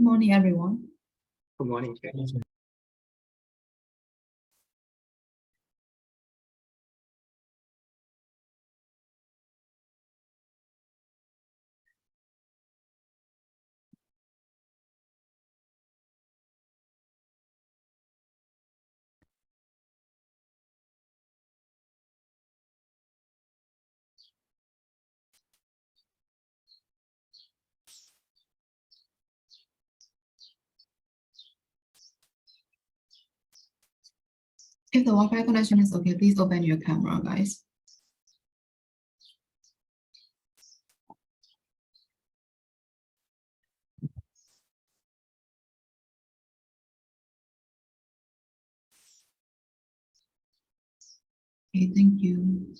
Good morning, everyone. Good morning. If the Wi-Fi connection is okay, please open your camera, guys. Okay, thank you.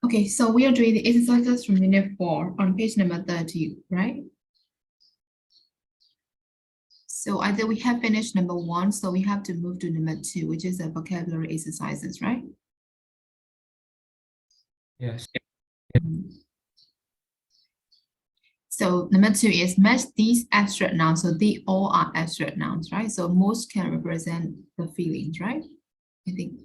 Okay, so we are doing the exercises from unit 4 on page number 30, right? So either we have finished number 1, so we have to move to number 2, which is the vocabulary exercises, right? Yes. So number 2 is match these abstract nouns. So they all are abstract nouns, right? So most can represent the feelings, right? I think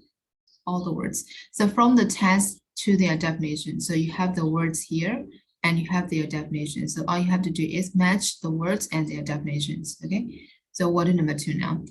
all the words. So from the test to their definition. So you have the words here and you have their definition. So all you have to do is match the words and their definitions. Okay. So what is number 2 now?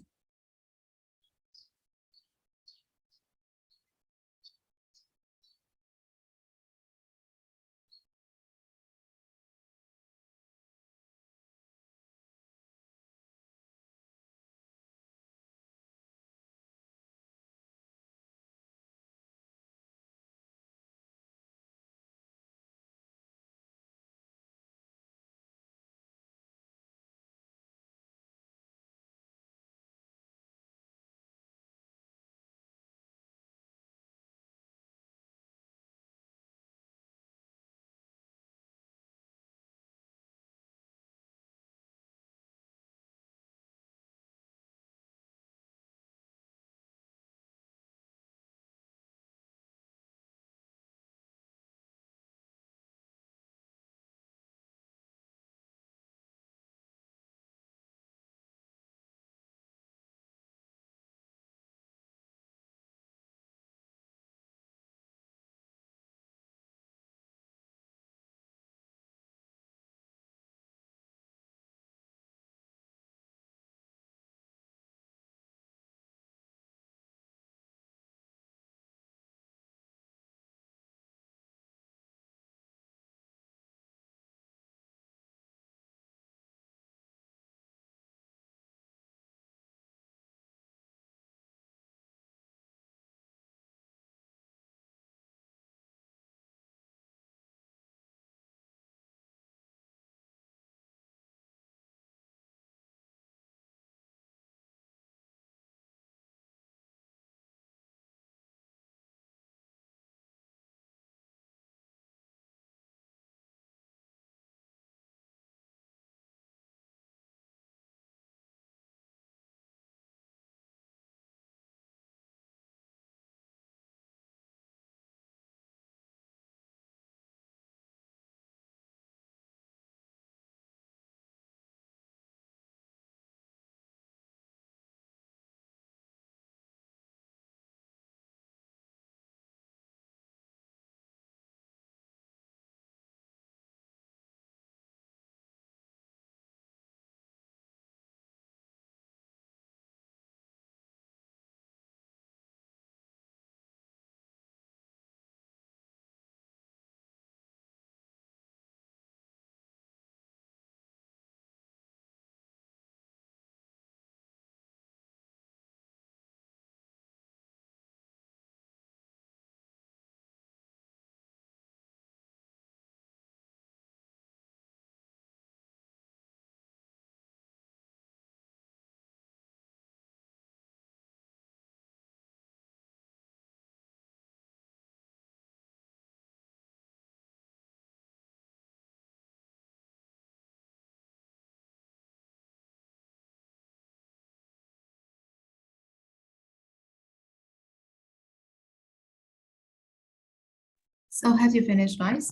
So have you finished, guys?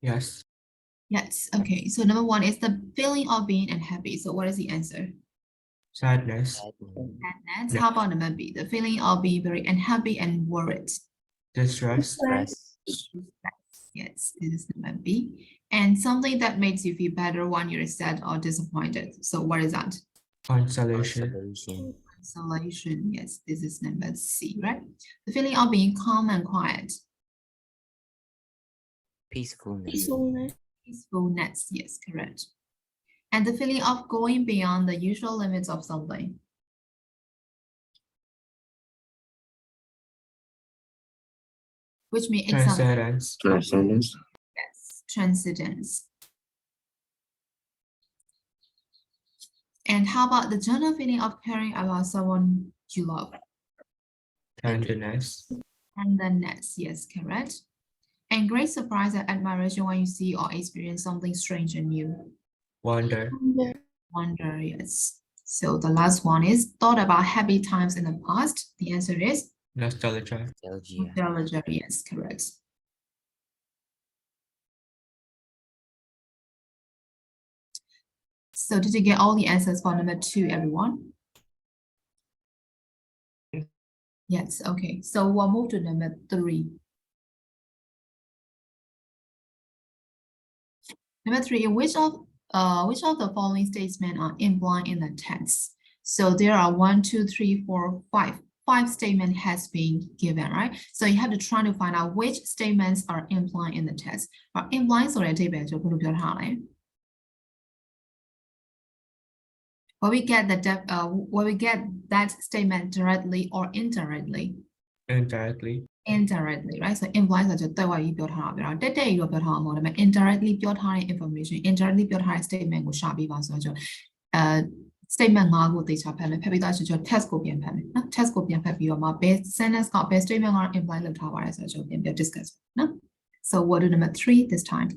Yes. Yes. Okay. So number one is the feeling of being unhappy. So what is the answer? Sadness. Sadness. How about number B? The feeling of being very unhappy and worried. Distress. Stress. Yes, this is number B. And something that makes you feel better when you're sad or disappointed. So what is that? Consolation. Consolation. Consolation. Yes, this is number C, right? The feeling of being calm and quiet. Peacefulness. Peacefulness. Peacefulness. Yes, correct. And the feeling of going beyond the usual limits of something. Which means Transcendence. Transcendence. yes, transcendence. And how about the general feeling of caring about someone you love? Tenderness. Tenderness, yes, correct. And great surprise and admiration when you see or experience something strange and new. Wonder. Wonder, yes. So the last one is thought about happy times in the past. The answer is Nostalgia. Nostalgia. nostalgia, yes, correct. So did you get all the answers for number 2, everyone? Yes, okay. So we'll move to number 3. Number 3, which of the following statements are implied in the text? So there are 1, 2, 3, 4, 5. 5 statement has been given, right? So you have to try to find out which statements are implied in the text. Implied ဆိုတဲ့အဓိပ္ပာယ်ကိုဘယ်လိုပြောထားလဲ? Will we get that statement directly or indirectly? Indirectly. Indirectly, right? So imply ဆိုတော့တက်ဝါကြီးပြောထားတာပြောတာတက်တက်ကြီးတော့ပြောထားမှာမဟုတ်ဒါပေမဲ့ indirectly ပြောထားတဲ့ information indirectly ပြောထားတဲ့ statement ကိုရှာပေးပါဆိုတော့statement 5ကိုသေချာဖတ်မယ်ဖတ်ပြီးသားဆိုတော့ test ကိုပြန်ဖတ်မယ်နော် test ကိုပြန်ဖတ်ပြီးတော့မှဘယ် sentence ကဘယ် statement က imply လုပ်ထားပါတယ်ဆိုတော့ပြန် discuss နော် so we'll do number 3 this time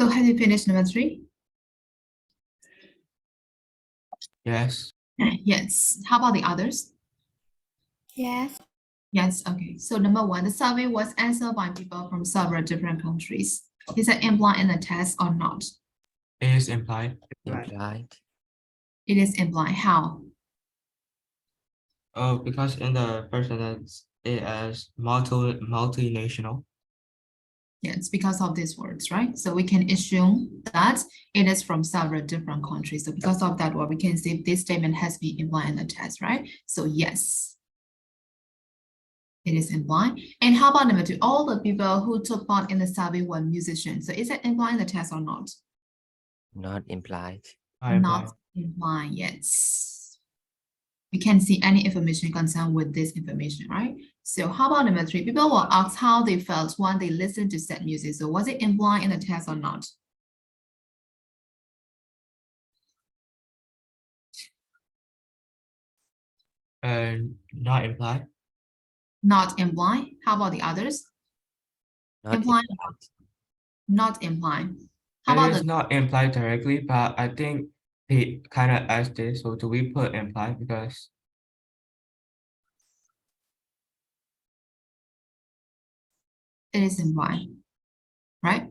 So have you finished number 3? Yes. Yes. How about the others? Yes. Yes, okay. So number 1, the survey was answered by people from several different countries. Is it implied in the test or not? It is implied. Implied. It is implied. How? Oh, because in the first sentence, it is multinational. Yes, because of these words, right? So we can assume that it is from several different countries. So because of that word, we can say this statement has been implied in the test, right? So yes, it is implied. And how about number 2? All the people who took part in the survey were musicians. So is it implied in the test or not? Not implied. Not implied, yes. We can't see any information concerned with this information, right? So how about number 3? People were asked how they felt when they listened to sad music. So was it implied in the test or not? And not implied. Not implied. How about the others? Not Implied. implied. Not implied. How It about is the not implied directly, but I think he kind of asked this. So do we put implied because it is implied, right?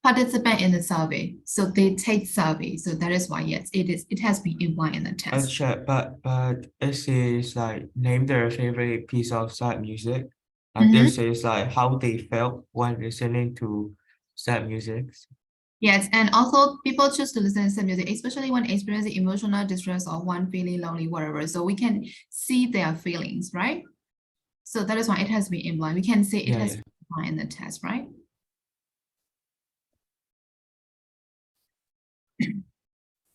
Participant in the survey. So they take survey. So that is why yes, it has been implied in the test. sure, but it says like name their favorite piece of sad music. And this is like how they felt when listening to sad music. Yes, and also people choose to listen to sad music, especially when experiencing emotional distress or when feeling lonely, whatever. So we can see their feelings, right? So that is why it has been implied. We can say it Yeah, has yeah. been implied in the test, right?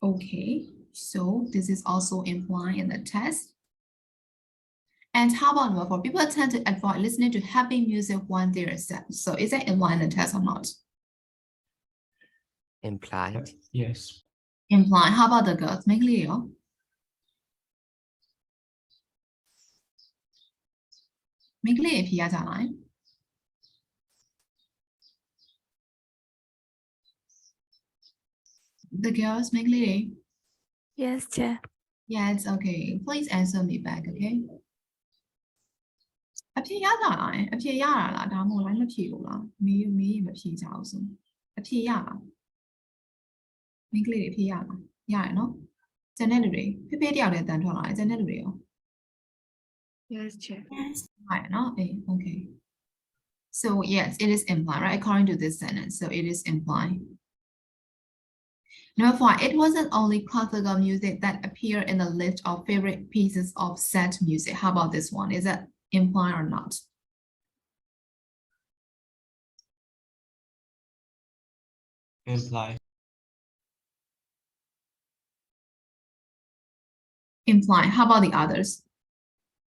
Okay, so this is also implied in the test. And how about number 4? People tend to avoid listening to happy music when they're sad. So is that implied in the test or not? Implied. Yes. Implied. How about the girls? Make Leo. Make Leo ဖြေရကြလား The girls, make Leo. Yes, Chair. Yes, okay. Please answer me back, okay? အဖြေရကြလား အဖြေရတာလားဒါမှမဟုတ် line မဖြေလို့လားမေးမဖြေကြအောင်ဆိုအဖြေရလားမိန်းကလေးတွေအဖြေရလားရတယ်နော်ကျန်တဲ့လူတွေဖေဖေတယောက်တည်းတန်ထွက်လာတယ်ကျန်တဲ့လူတွေရော Yes, Chair. Yes. ရတယ်နော်အေး okay so yes it is implied right according to this sentence so it is implied. Number 4, it wasn't only classical music that appeared in the list of favorite pieces of sad music. How about this one? Is that implied or not? Implied. Implied. How about the others?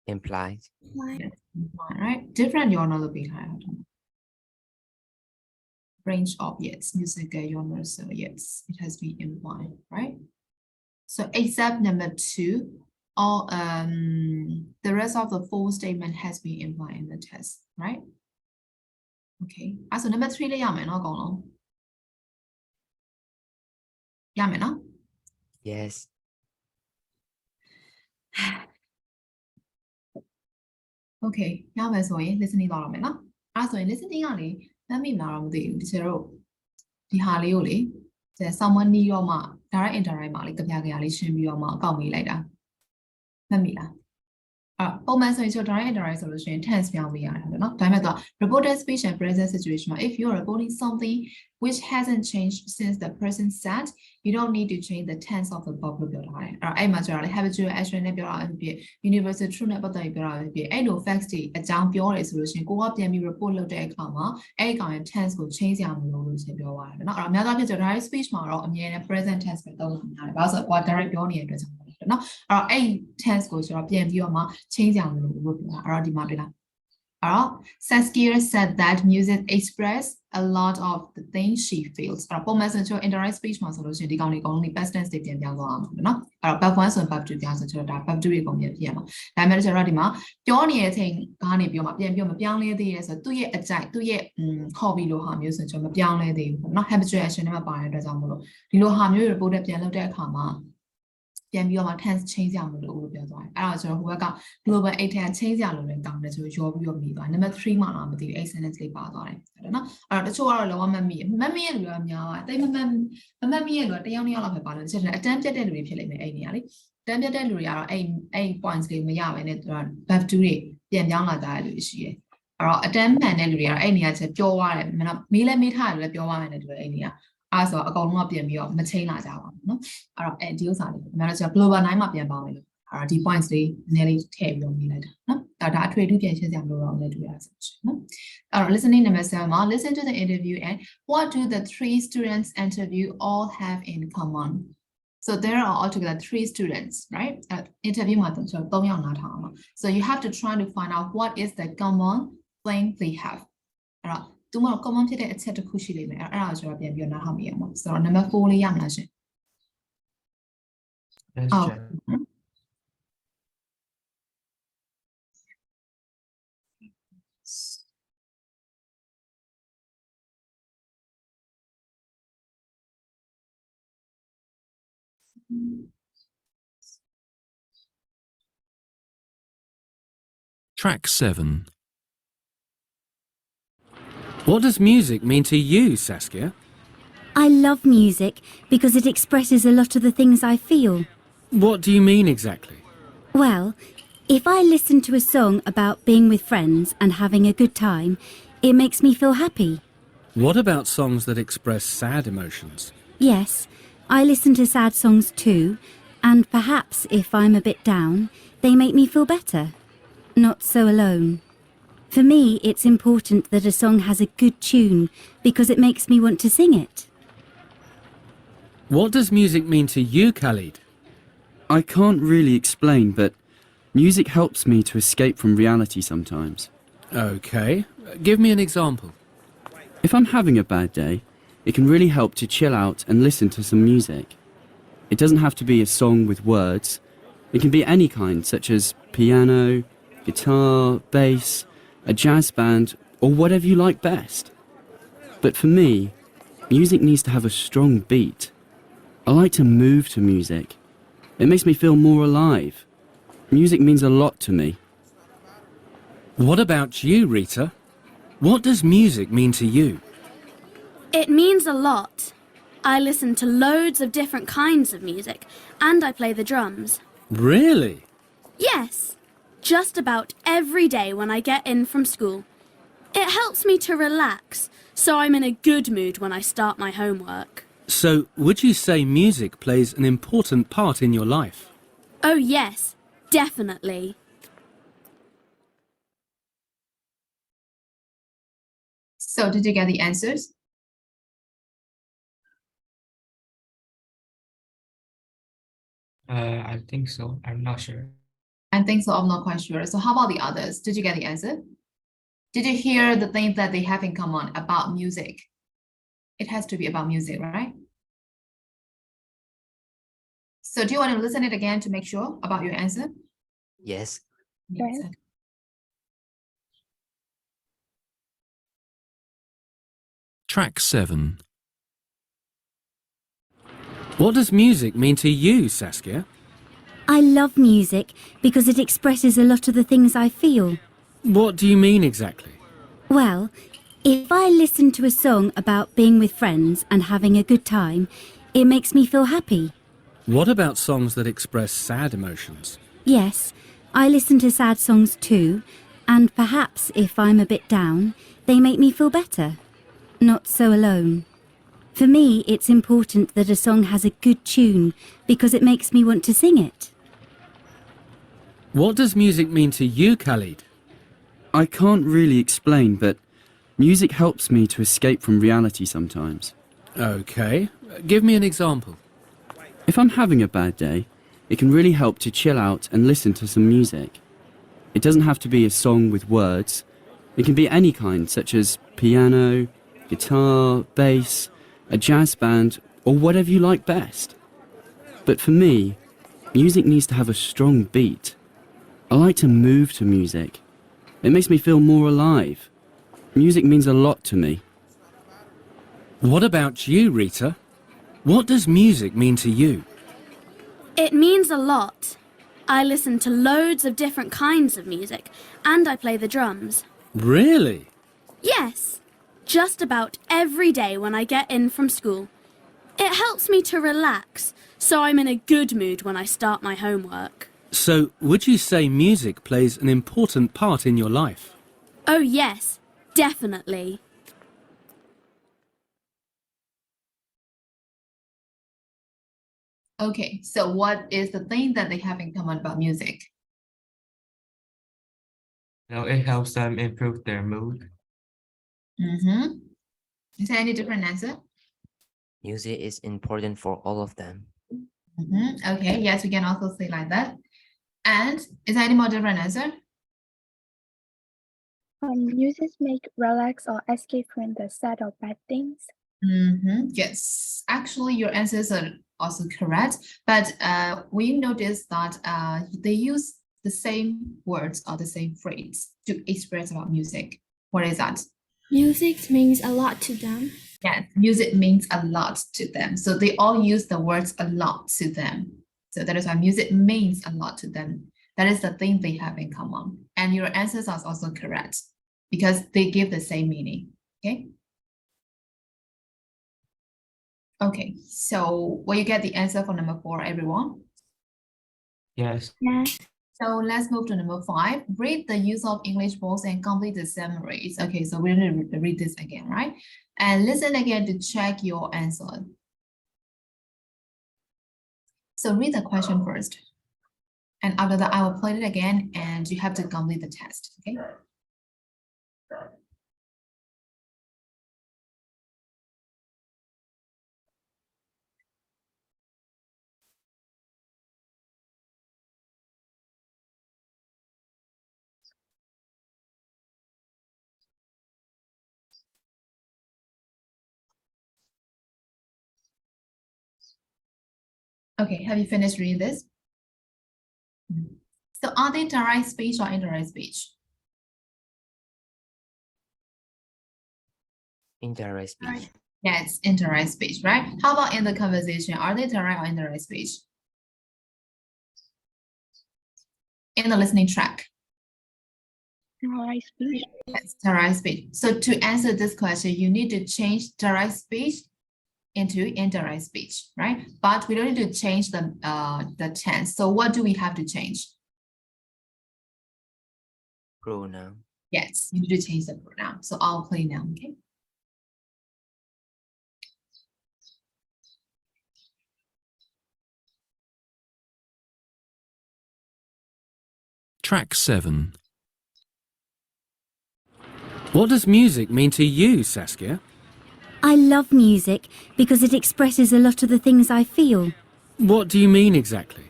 Implied. Yes, implied, right? Different genre range of yes, music genre. So yes, it has been implied, right? So except number 2, all the rest of the 4 statement has been implied in the test, right? Okay. So number 3 လေးရမယ်နော်အကုန်လုံးရမယ်နော် Yes. Okay ရမယ်ဆိုရင် listening သွားတော့မယ်နော်အဲ့ဆိုရင် listening ကလေမှတ်မိမလားတော့မသိဘူးတကယ်တော့ဒီဟာလေးကိုလေကျန် someone နီးတော့မှ direct indirect မှာလေကြပြကြလေးရှင်းပြီးတော့မှအကောက်မေးလိုက်တာမှတ်မိလားပုံမှန်ဆိုရင် direct indirect ဆိုလို့ရှိရင် tense ပြောင်းပေးရတယ်ဟုတ်တယ်နော်ဒါပေမဲ့တော့ reported speech and present situation မှာ if you are reporting something which hasn't changed since the person said you don't need to change the tense of the verb လို့ပြောထားတယ်အဲ့မှာကျတော့လေ habitual action နဲ့ပြောတာဖြစ်ဖြစ် universal truth နဲ့ပတ်သက်ပြီးပြောတာဖြစ်ဖြစ်အဲ့လို facts တွေအကြောင်းပြောတယ်ဆိုလို့ရှိရင်ကိုကပြန်ပြီး report လုပ်တဲ့အခါမှာအဲ့ဒီကောင်ရဲ့ tense ကို change ရမလို့လို့ရှင်ပြောသွားတယ်နော်အဲ့တော့အများအားဖြင့် direct speech မှာတော့အမြဲတမ်း present tense ပဲသုံးလို့ရတယ်ဘာလို့ဆိုတော့ direct ပြောနေတဲ့အတွက်ကြောင့်နော်အဲ့တော့အဲ့ tense ကိုကျွန်တော်ပြန်ပြီးတော့မှ change ကြမလို့ပြောတာအဲ့တော့ဒီမှာတွေ့လား Saskia said that music express a lot of the things she feels ပုံမှန်ဆိုရင် indirect speech မှာဆိုလို့ရှိရင်ဒီကောင်တွေအကုန်လုံး past tense တွေပြန်ပြောင်းသွားအောင်ပေါ့နော်အဲ့တော့ verb 1ဆိုရင် verb 2ပြောင်းဆိုတော့ဒါ verb 2တွေအကုန်ပြန်ပြရမှာဒါပေမဲ့ကျတော့ဒီမှာပြောနေတဲ့အချိန်ကနေပြောမှပြန်ပြောမပြောင်းလဲသေးရဲဆိုတော့သူ့ရဲ့အကြိုက်သူ့ရဲ့ hobby လိုဟာမျိုးဆိုရင်ကျွန်တော်မပြောင်းလဲသေးဘူးပေါ့နော် habitual action တွေမှာပါတဲ့အတွက်ကြောင့်မလို့ဒီလိုဟာမျိုးတွေ report ပြန်လုပ်တဲ့အခါမှာပြန်ပြီးတော့မှ tense change ရမလို့လို့ပြောသွားတယ်အဲ့တော့ကျွန်တော်ဟိုဘက်က global 8 ထဲ change ရလို့လည်းကောင်းတယ်ဆိုရောပြီးတော့မိသွား number 3မှာတော့မသိဘူး 8 sentence လေးပါသွားတယ်ဟုတ်နော်အဲ့တော့တချို့ကတော့လောကမမိရဲ့လူကများပါတိတ်မမိရဲ့လူကတယောက်နှစ်ယောက်လောက်ပဲပါလို့ချက်တယ်အတန်းပြတ်တဲ့လူတွေဖြစ်လိမ့်မယ်အဲ့နေရာလေအတန်းပြတ်တဲ့လူတွေကတော့အဲ့ points လေးမရဘဲနဲ့သူက verb 2တွေပြန်ပြောင်းလာကြတဲ့လူတွေရှိတယ်အဲ့တော့အတန်းမှန်တဲ့လူတွေကတော့အဲ့နေရာချက်ပြောသွားတယ်မနော်မေးလဲမေးထားတယ်လည်းပြောသွားတယ်တူတယ်အဲ့နေရာအဲ့ဆိုအကောင်လုံးကပြန်ပြီးတော့မချင်းလာကြပါဘူးเนาะအဲ့တော့ဒီဥစ္စာလေးကျွန်တော်တို့ global 9မှာပြန်ပါမယ်လို့အဲ့တော့ဒီ points လေးနည်းလေးထည့်ပြီးတော့မြင်လိုက်တာเนาะဒါအထွေထူးပြန်ရှင်းစရာမလိုတော့လည်းတွေ့ရဆိုရှင်เนาะအဲ့တော့ listening number 7မှာ listen to the interview and what do the 3 students interview all have in common so there are altogether 3 students right interview မှာကျွန်တော်3ယောက်နားထားအောင် so you have to try to find out what is the common thing they have အဲ့တော့သူမ common ဖြစ်တဲ့အချက်တစ်ခုရှိလိမ့်မယ်အဲ့ဒါကိုကျွန်တော်ပြန်ပြီးတော့နားထောင်မိအောင်ပါဆိုတော့ number 4လေးရမလားရှင် Yes, Oh. Jen. Track 7. What does music mean to you, Saskia? I love music because it expresses a lot of the things I feel. What do you mean exactly? Well, if I listen to a song about being with friends and having a good time, it makes me feel happy. What about songs that express sad emotions? Yes, I listen to sad songs too, and perhaps if I'm a bit down, they make me feel better. Not so alone. For me, it's important that a song has a good tune because it makes me want to sing it. What does music mean to you, Khalid? I can't really explain, but music helps me to escape from reality sometimes. Okay, give me an example. If I'm having a bad day, it can really help to chill out and listen to some music. It doesn't have to be a song with words. It can be any kind, such as piano, guitar, bass, a jazz band, or whatever you like best. But for me, music needs to have a strong beat. I like to move to music. It makes me feel more alive. Music means a lot to me. What about you, Rita? What does music mean to you? It means a lot. I listen to loads of different kinds of music, and I play the drums. Really? Yes, just about every day when I get in from school. It helps me to relax, so I'm in a good mood when I start my homework. So, would you say music plays an important part in your life? Oh yes, definitely. So did you get the answers? I think so. I'm not sure. I think so. I'm not quite sure. So how about the others? Did you get the answer? Did you hear the things that they have in common about music? It has to be about music, right? So do you want to listen it again to make sure about your answer? Yes. Yes. Track 7. What does music mean to you, Saskia? I love music because it expresses a lot of the things I feel. What do you mean exactly? Well, if I listen to a song about being with friends and having a good time, it makes me feel happy. What about songs that express sad emotions? Yes, I listen to sad songs too, and perhaps if I'm a bit down, they make me feel better. Not so alone. For me, it's important that a song has a good tune because it makes me want to sing it. What does music mean to you, Khalid? I can't really explain, but music helps me to escape from reality sometimes. Okay, give me an example. If I'm having a bad day, it can really help to chill out and listen to some music. It doesn't have to be a song with words. It can be any kind, such as piano, guitar, bass, a jazz band, or whatever you like best. But for me, music needs to have a strong beat. I like to move to music. It makes me feel more alive. Music means a lot to me. What about you, Rita? What does music mean to you? It means a lot. I listen to loads of different kinds of music, and I play the drums. Really? Yes, just about every day when I get in from school. It helps me to relax, so I'm in a good mood when I start my homework. So, would you say music plays an important part in your life? Oh yes, definitely. Okay, so what is the thing that they have in common about music? It helps them improve their mood. Is there any different answer? Music is important for all of them. Okay, yes, we can also say like that. And is there any more different answer? Music make relax or escape from the sad or bad things. Yes, actually your answers are also correct, but we noticed that they use the same words or the same phrase to express about music. What is that? Music means a lot to them. Yes, music means a lot to them. So they all use the words a lot to them. So that is why music means a lot to them. That is the thing they have in common. And your answers are also correct because they give the same meaning. Okay. Okay, so will you get the answer for number 4, everyone? Yes. Yes. So let's move to number 5. Read the use of English words and complete the summaries. Okay, so we're going to read this again, right? And listen again to check your answer. So read the question first. And after that, I will play it again and you have to complete the test, okay? Okay, have you finished reading this? So are they direct speech or indirect speech? Indirect speech. Yes, indirect speech, right? How about in the conversation? Are they direct or indirect speech? In the listening track. Direct speech. Yes, direct speech. So to answer this question, you need to change direct speech into indirect speech, right? But we don't need to change the tense. So what do we have to change? Pronoun. Yes, you need to change the pronoun. So I'll play now, okay? Track 7. What does music mean to you, Saskia? I love music because it expresses a lot of the things I feel. What do you mean exactly?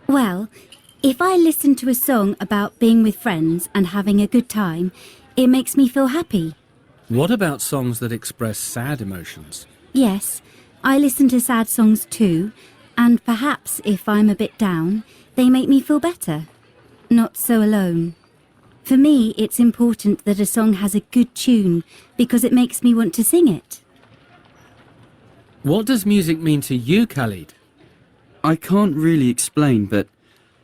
Well, if I listen to a song about being with friends and having a good time, it makes me feel happy. What about songs that express sad emotions? Yes, I listen to sad songs too, and perhaps if I'm a bit down, they make me feel better. Not so alone. For me, it's important that a song has a good tune because it makes me want to sing it. What does music mean to you, Khalid? I can't really explain, but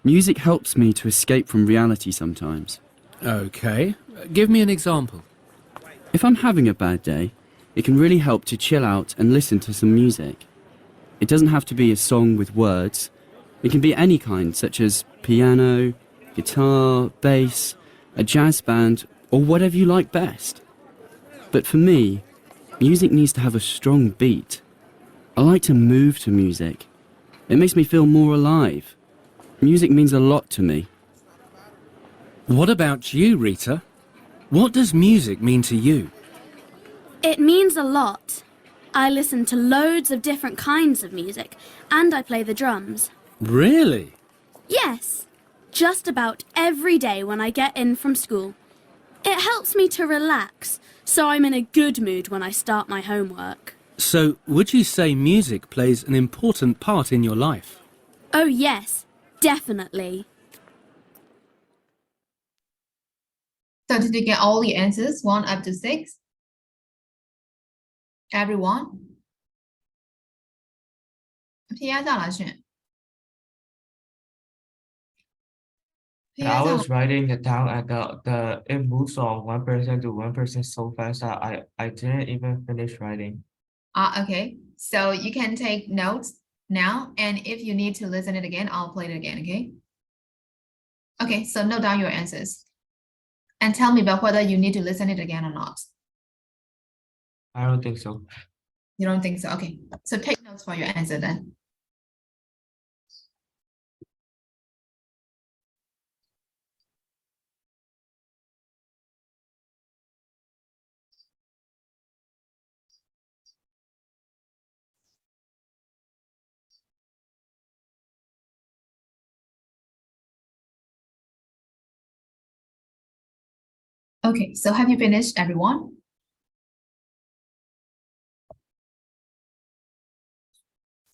music helps me to escape from reality sometimes. Okay, give me an example. If I'm having a bad day, it can really help to chill out and listen to some music. It doesn't have to be a song with words. It can be any kind, such as piano, guitar, bass, a jazz band, or whatever you like best. But for me, music needs to have a strong beat. I like to move to music. It makes me feel more alive. Music means a lot to me. What about you, Rita? What does music mean to you? It means a lot. I listen to loads of different kinds of music, and I play the drums. Really? Yes, just about every day when I get in from school. It helps me to relax, so I'm in a good mood when I start my homework. So, would you say music plays an important part in your life? Oh yes, definitely. So did you get all the answers, 1 up to 6? Everyone? ဖြေရကြလားရှင် ဖြေရ I ကြလား was writing it down and it moves from one person to one person so fast that I didn't even finish writing. Okay. So you can take notes now, and if you need to listen it again, I'll play it again, okay? Okay, so note down your answers. And tell me about whether you need to listen it again or not. I don't think so. You don't think so? Okay. So take notes for your answer then. Okay, so have you finished, everyone?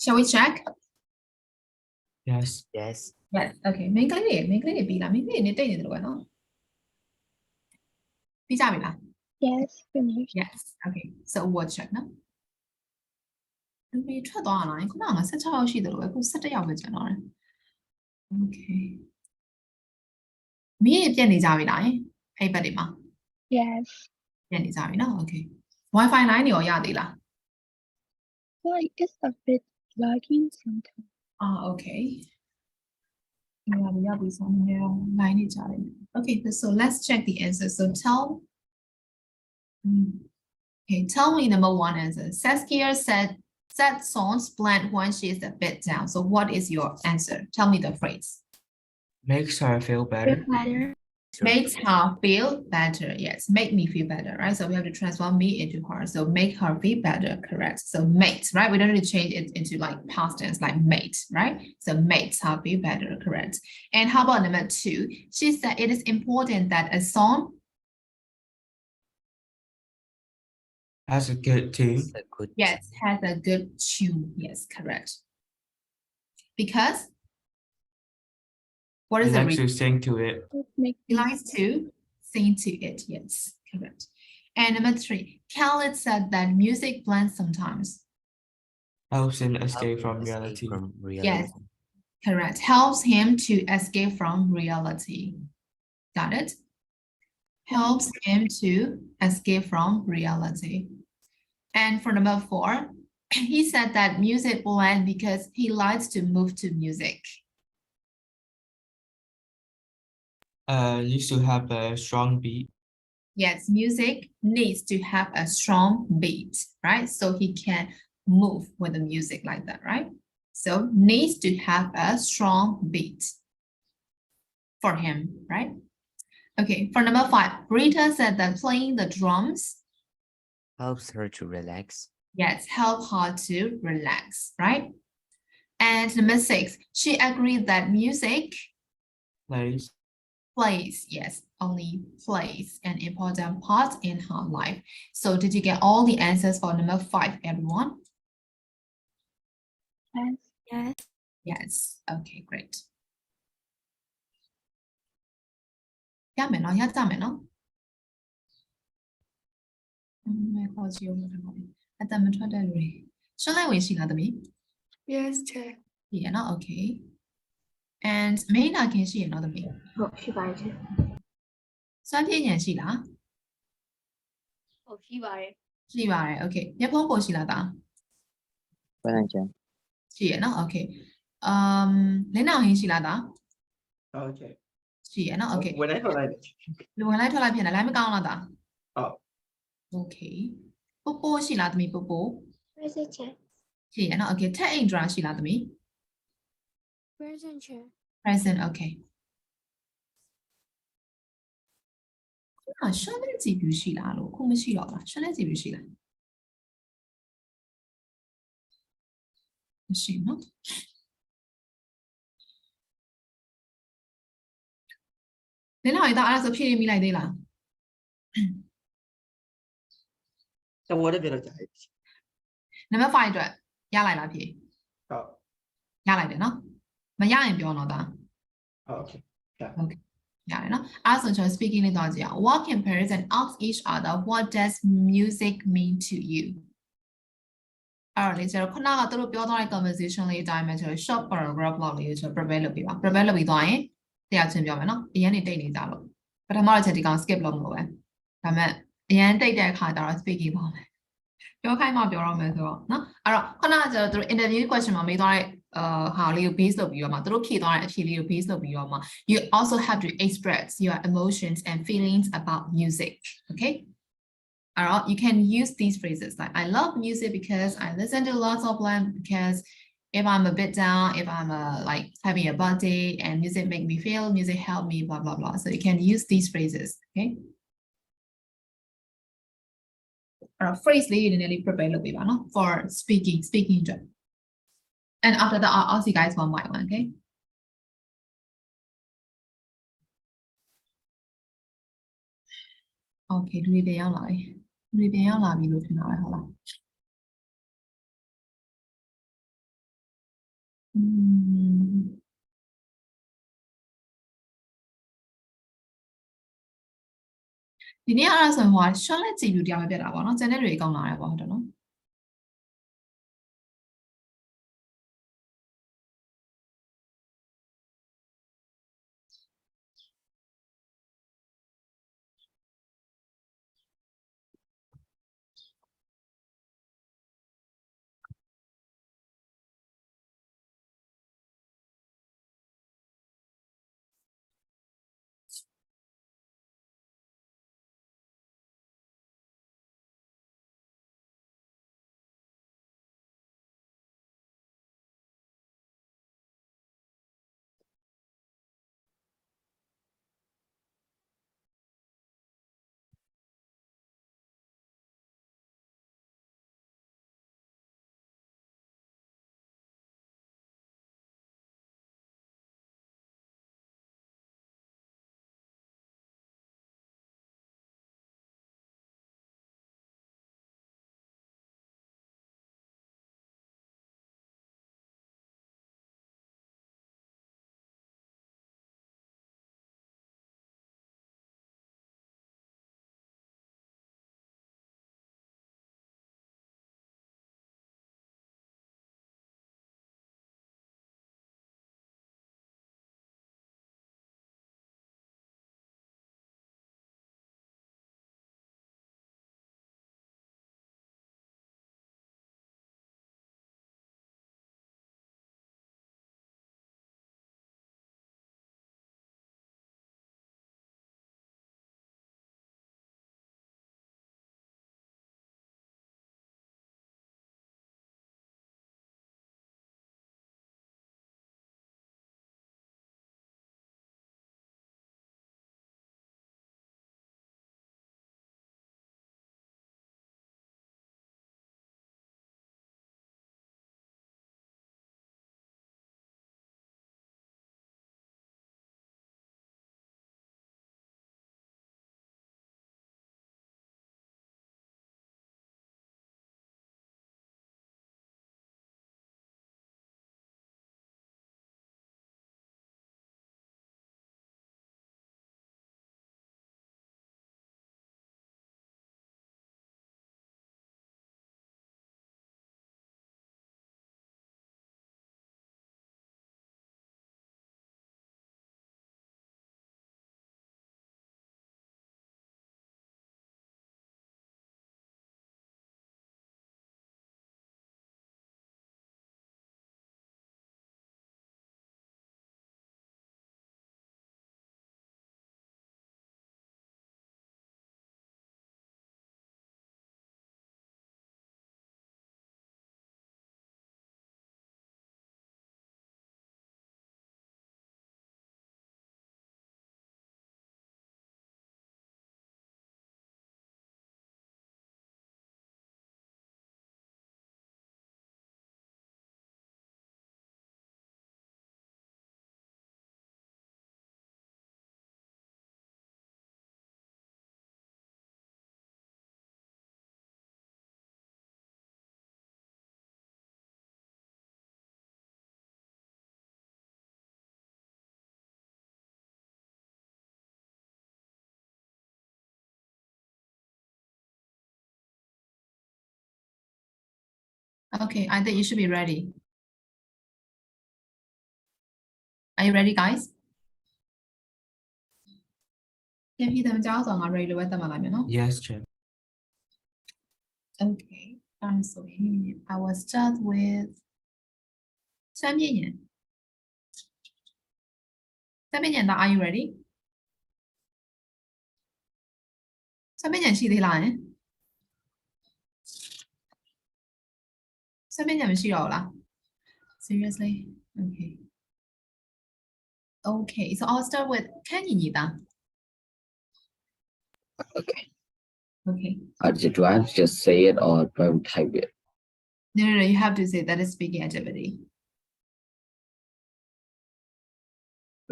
Shall we check? Yes. Yes. Yes. Okay. မိန်းကလေးတွေပြီးလားမိန်းကလေးတွေနေတိတ်နေတယ်လို့ပဲနော်ပြီးကြပြီလား Yes, finished. Yes. Okay. So we'll check နော်လူတွေထွက်သွားလားခုနက16ယောက်ရှိတယ်လို့ပဲအခု17ယောက်ပဲကျန်တော့တယ် Okay. မီးပြက်နေကြပြီလားအဲ့ဘက်တွေမှာ Yes. ပြက်နေကြပြီနော် Okay. Wi-Fi line တွေရောရသေးလား Like it's a bit lagging sometimes. Okay. Yeah, we some line each other. Okay, so let's check the answer. So tell me number 1 answer. Saskia said sad songs blend when she is a bit down. So what is your answer? Tell me the phrase. Makes her feel better. Better. Makes her feel better. Yes, make me feel better, right? So we have to transform me into her. So make her feel better, correct? So mate, right? We don't need to change it into like past tense, like mate, right? So makes her feel better, correct? And how about number 2? She said it is important that a song Has a good tune. It's a good. yes, has a good tune. Yes, correct. Because what is He the likes reason? to sing to it. It makes He likes to sing to it. Yes, correct. And number 3, Khaled said that music blends sometimes. Helps him escape Help from escape reality. from reality. Yes. Correct. Helps him to escape from reality. Got it? Helps him to escape from reality. And for number 4, he said that music blend because he likes to move to music. Used to have a strong beat. Yes, music needs to have a strong beat, right? So he can move with the music like that, right? So needs to have a strong beat for him, right? Okay, for number 5, Rita said that playing the drums, Helps her to relax. yes, help her to relax, right? And number 6, she agreed that music plays, yes, only plays an important part in her life. So did you get all the answers for number 5, everyone? Yes. Yes. Yes, okay, great. ရမယ်နော်ရကြမယ်နော်မဲခေါ်ကြည့်ဦးမယ်နော်အတမထွက်တဲ့လူတွေရှင်းလိုက်ဝင်ရှိလားသမီး Yes, Chair. ရှိရနော် okay and မေးနာခင်ရှိရနော်သမီး ဟုတ်ရှိပါတယ် Chair. စွမ်းပြည့်ဉာဏ်ရှိလား ဟုတ်ရှိပါတယ် ရှိပါတယ် okay မျက်ဖုံးပေါ်ရှိလားသား ဟုတ်တယ်ကျန် ရှိရနော် okay လင်းနာဟင်းရှိလားသား ဟုတ်ကဲ့ ရှိရနော် okay ဝင်လိုက်ထွက်လိုက်တယ် လူဝင်လိုက်ထွက်လိုက်ဖြစ်နေလိုင်းမကောင်းလားသား ဟုတ် okay ပို့ပို့ရှိလားသမီးပို့ပို့ Present Chair. ရှိရနော် okay ထက်အိမ်ဒရာရှိလားသမီး Present Chair. present okay ရှင်းတဲ့ကြည့်ပြရှိလားလို့ခုမရှိတော့လားရှင်းတဲ့ကြည့်ပြရှိလားမရှိနော်လင်းလာရတာအဲ့ဒါဆိုဖြည့်ရမိလိုက်သေးလား จะวัวได้เป็นอะไร Number 5အတွက်ရလိုက်လားဖြေ ဟုတ် ရလိုက်တယ်နော်မရရင်ပြောတော့ဒါ โอเค ရတယ်နော်အဲ့ဆိုကျွန်တော် speaking လေးတော့ကြည့်အောင် What comparison ask each other what does music mean to you အဲ့တော့လေကျွန်တော်ခုနကတို့ပြောသွားတဲ့ conversation လေးအတိုင်းပဲကျွန်တော် short paragraph လောက်လေးကိုကျွန်တော် prepare လုပ်ပေးပါ prepare လုပ်ပြီးသွားရင်တရားချင်းပြောမယ်နော်အရင်နေတိတ်နေကြလို့ပထမတစ်ချက်ဒီကောင် skip လုပ်မလို့ပဲဒါပေမဲ့အရင်တိတ်တဲ့အခါကျတော့ speaking ပါမယ်ပြောခိုင်းမှပြောတော့မယ်ဆိုတော့နော်အဲ့တော့ခုနကကျွန်တော်တို့ interview question မှာမေးသွားတဲ့ဟာလေးကို base လုပ်ပြီးတော့မှတို့ဖြည့်သွားတဲ့အဖြေလေးကို base လုပ်ပြီးတော့မှ you also have to express your emotions and feelings about music okay alright you can use these phrases like I love music because I listen to lots of them because if I'm a bit down if I'm like having a bad day and music make me feel music help me blah blah blah so you can use these phrases okay phrase လေးတွေနည်းနည်းလေး prepare လုပ်ပေးပါနော် for speaking အတွက် and after that I'll see you guys one by one okay okay လူတွေပြန်ရောက်လာပြီလူတွေပြန်ရောက်လာပြီလို့ထင်တာပဲဟုတ်လားဒီနေ့အဲ့ဒါဆိုရင်ဟို short လက်ကြည့်ပြီးတရားပဲပြတာပေါ့နော်ကျန်တဲ့တွေကောင်းလာတယ်ပေါ့ဟုတ်တယ်နော် Okay, I think you should be ready. Are you ready, guys? 天 P 他们教堂啊 ready 咯，等埋嚟面咯。 Yes, Chip. Okay, so here I will start with 三边眼。三边眼的 Are you ready? 三边眼是啲難。三邊人唔需要啦。Seriously? Okay. Okay, so I'll start with Kenny입니다. Okay. Okay. Do I have to just say it or do I have to type it? No, you have to say that is speaking activity.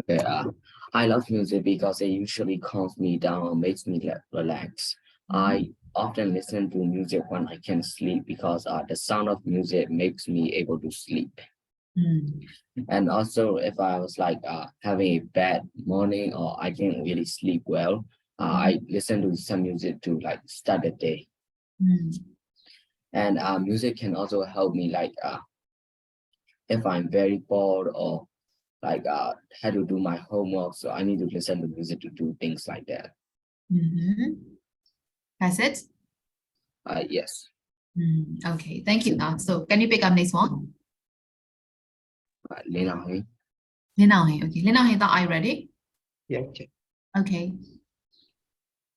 Okay. I love music because it usually calms me down and makes me relax. I often listen to music when I can't sleep because the sound of music makes me able to sleep. And also, if I was like having a bad morning or I can't really sleep well, I listen to some music to like start the day. And music can also help me like if I'm very bored or like had to do my homework, so I need to listen to music to do things like that. That's it? Yes. Okay, thank you. Now, so can you pick up next one? Nay Nwe Lwin. Okay. Nay Nwe Lwin, are you ready? Yeah, okay. Okay.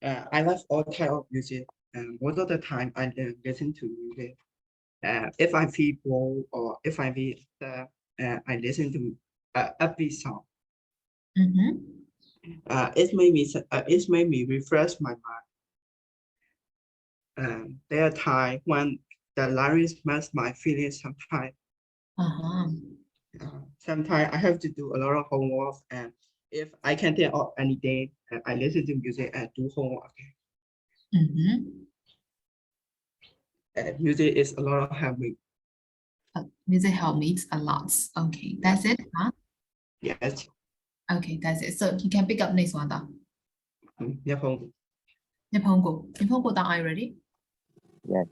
I love all type of music, and most of the time I listen to music. If I feel bored or if I feel sad, I listen to upbeat song. It made me refresh my mind. There are times when the lyrics match my feelings sometimes. Sometimes I have to do a lot of homework, and if I can't think of anything, I listen to music and do homework. Music is a lot of help me. Music help me a lot. Okay, that's it, huh? Yes. Okay, that's it. So you can pick up next one. Nippon. Nippon, are you ready? Yes.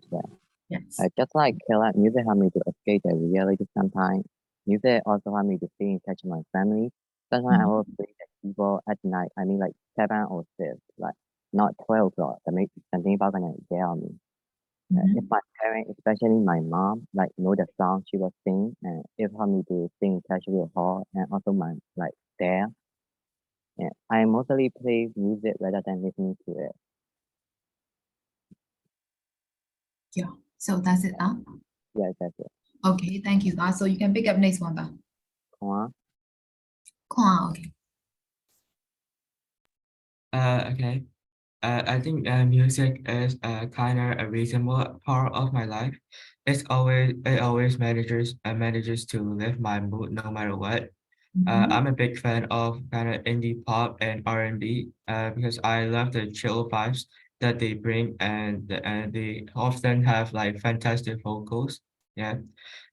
Yes. Just like music help me to escape the reality sometimes. Music also help me to stay in touch with my family. Sometimes I will play the keyboard at night. I mean like 7 or 6, like not 12 o'clock. That makes something about gonna yell at me. If my parents, especially my mom, like know the song she was singing, and it helped me to stay in touch with her and also my like dad. Yeah, I mostly play music rather than listening to it. Yeah. So that's it, huh? Yes, that's it. Okay, thank you. So you can pick up next one. Okay. Okay. I think music is kind of a reasonable part of my life. It always manages to lift my mood no matter what. I'm a big fan of kind of indie pop and R&B because I love the chill vibes that they bring, and they often have like fantastic vocals. Yeah.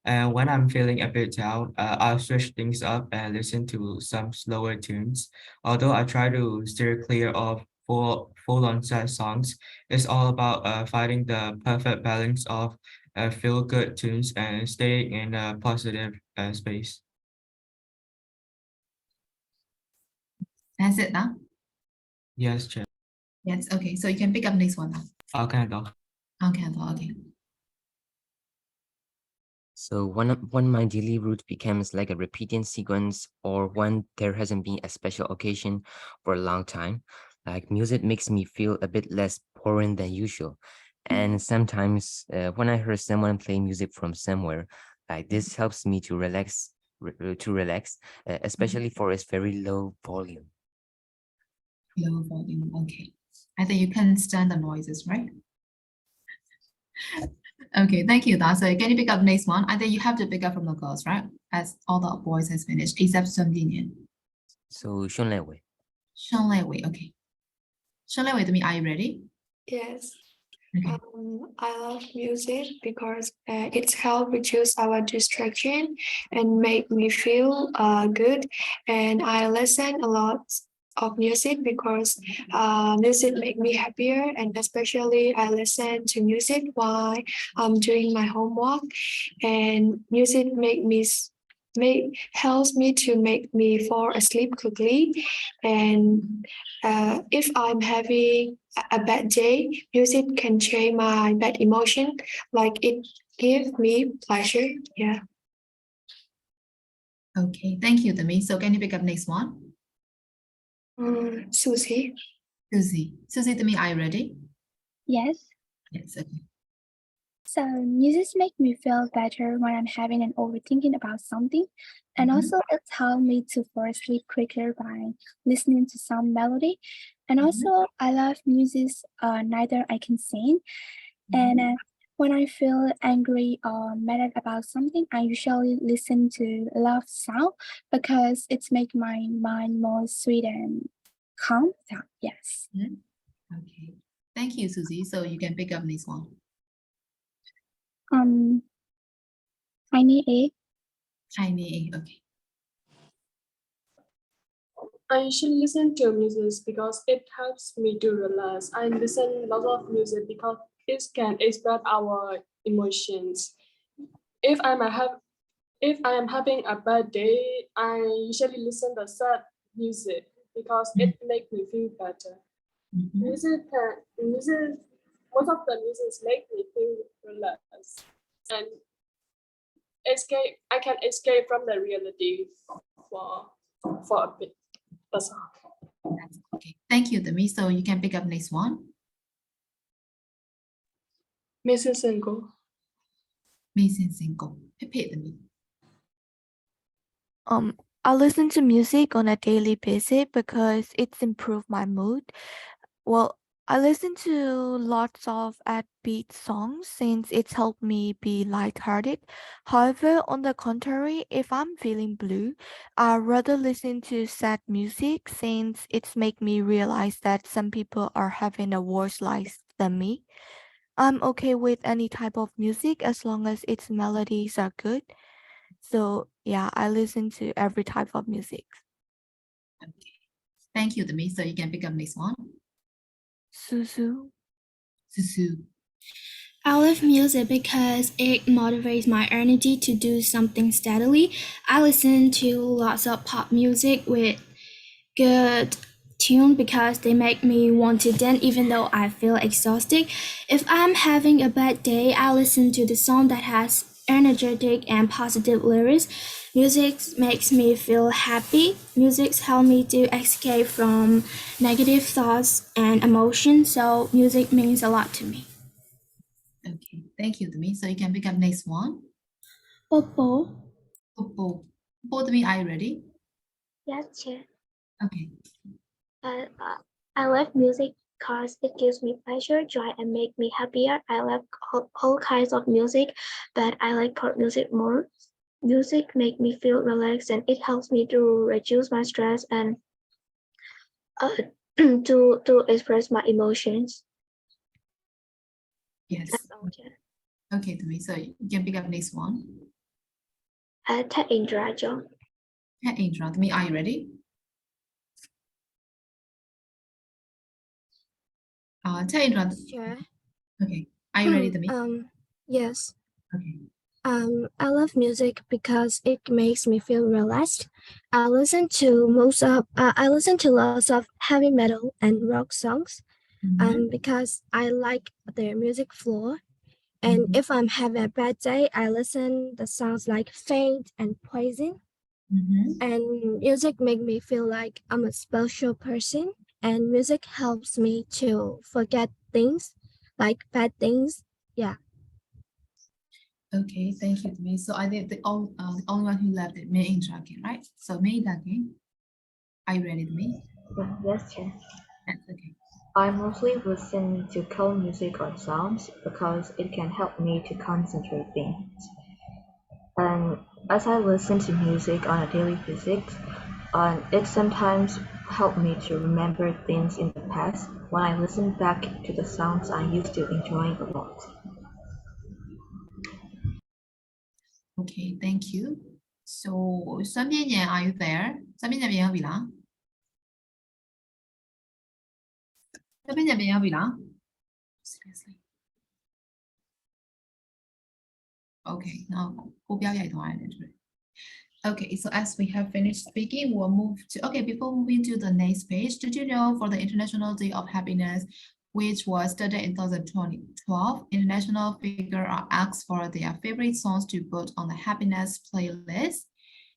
And when I'm feeling a bit down, I'll switch things up and listen to some slower tunes. Although I try to steer clear of full-on sad songs, it's all about finding the perfect balance of feel-good tunes and staying in a positive space. That's it, huh? Yes, Chip. Yes. Okay. So you can pick up next one. Okay. Okay. So when my daily route becomes like a repeating sequence, or when there hasn't been a special occasion for a long time, like music makes me feel a bit less boring than usual. And sometimes when I hear someone play music from somewhere, like this helps me to relax, especially for its very low volume. Low volume. Okay. I think you can stand the noises, right? Okay, thank you. So can you pick up next one? I think you have to pick up from the girls, right? As all the boys has finished, except Sun Dinian. So Sean Lei Wei. Sean Lei Wei, okay. Sean Lei Wei, to me, are you ready? Yes. Okay. I love music because it helps reduce our distraction and make me feel good. And I listen a lot of music because music make me happier, and especially I listen to music while I'm doing my homework, and music helps me to make me fall asleep quickly. And if I'm having a bad day, music can change my bad emotion, like it gives me pleasure. Yeah. Okay, thank you, Demi. So can you pick up next one? Susie. Susie, Demi, are you ready? Yes. Yes, okay. So music makes me feel better when I'm having an overthinking about something. And also it's helped me to fall asleep quicker by listening to some melody. And also I love music, neither I can sing. And when I feel angry or mad about something, I usually listen to love sound because it's make my mind more sweet and calm. So, yes. Okay, thank you, Susie. So you can pick up this one. Tiny A. Tiny A, okay. I usually listen to music because it helps me to relax. I listen lots of music because it can express our emotions. If I am having a bad day, I usually listen to sad music because it makes me feel better. Most of the music make me feel relaxed and escape. I can escape from the reality for a bit. That's all. Okay, thank you, Demi. So you can pick up next one. Mrs. Single. Missing single. Pepe, Demi. I listen to music on a daily basis because it's improved my mood. Well, I listen to lots of upbeat songs since it's helped me be lighthearted. However, on the contrary, if I'm feeling blue, I'd rather listen to sad music since it's make me realize that some people are having a worse life than me. I'm okay with any type of music as long as its melodies are good. So yeah, I listen to every type of music. Okay, thank you, Demi. So you can pick up next one. Susu. Susu. I love music because it motivates my energy to do something steadily. I listen to lots of pop music with good tune because they make me want to dance even though I feel exhausted. If I'm having a bad day, I listen to the song that has energetic and positive lyrics. Music makes me feel happy. Music helps me to escape from negative thoughts and emotions, so music means a lot to me. Okay, thank you, Demi. So you can pick up next one. Popo. Popo. Popo, Demi, are you ready? Yes, Chair. Okay. I love music because it gives me pleasure, joy, and make me happier. I love all kinds of music, but I like pop music more. Music make me feel relaxed, and it helps me to reduce my stress and to express my emotions. Yes. Okay, Demi. So you can pick up next one. Ted Indra. Ted Indra. Demi, are you ready? Ted Indra. Sure. Okay. Are you ready, Demi? Yes. Okay. I love music because it makes me feel relaxed. I listen to lots of heavy metal and rock songs, because I like their music flow. And if I'm having a bad day, I listen the songs like Faint and Poison. And music make me feel like I'm a special person. And music helps me to forget things, like bad things. Yeah. Okay, thank you, Demi. So I did the only one who left it, May Indra again, right? So May again. Are you ready, Demi? Yes, Chair. That's okay. I mostly listen to calm music or sounds because it can help me to concentrate things. And as I listen to music on a daily basis, it sometimes helped me to remember things in the past when I listen back to the sounds I used to enjoy a lot. Okay, thank you. So, Xuân Biên Nhàn, are you there? Xuân Biên Nhàn bị không? 这边ပြန်ရောက်ပြီလား Seriously. Okay, now ကိုပြောက်ရိုက်သွားတယ်တူတယ် Okay, so as we have finished speaking, we'll move to, okay, before moving to the next page, did you know for the International Day of Happiness, which was started in 2012, international figures are asked for their favorite songs to put on the happiness playlist.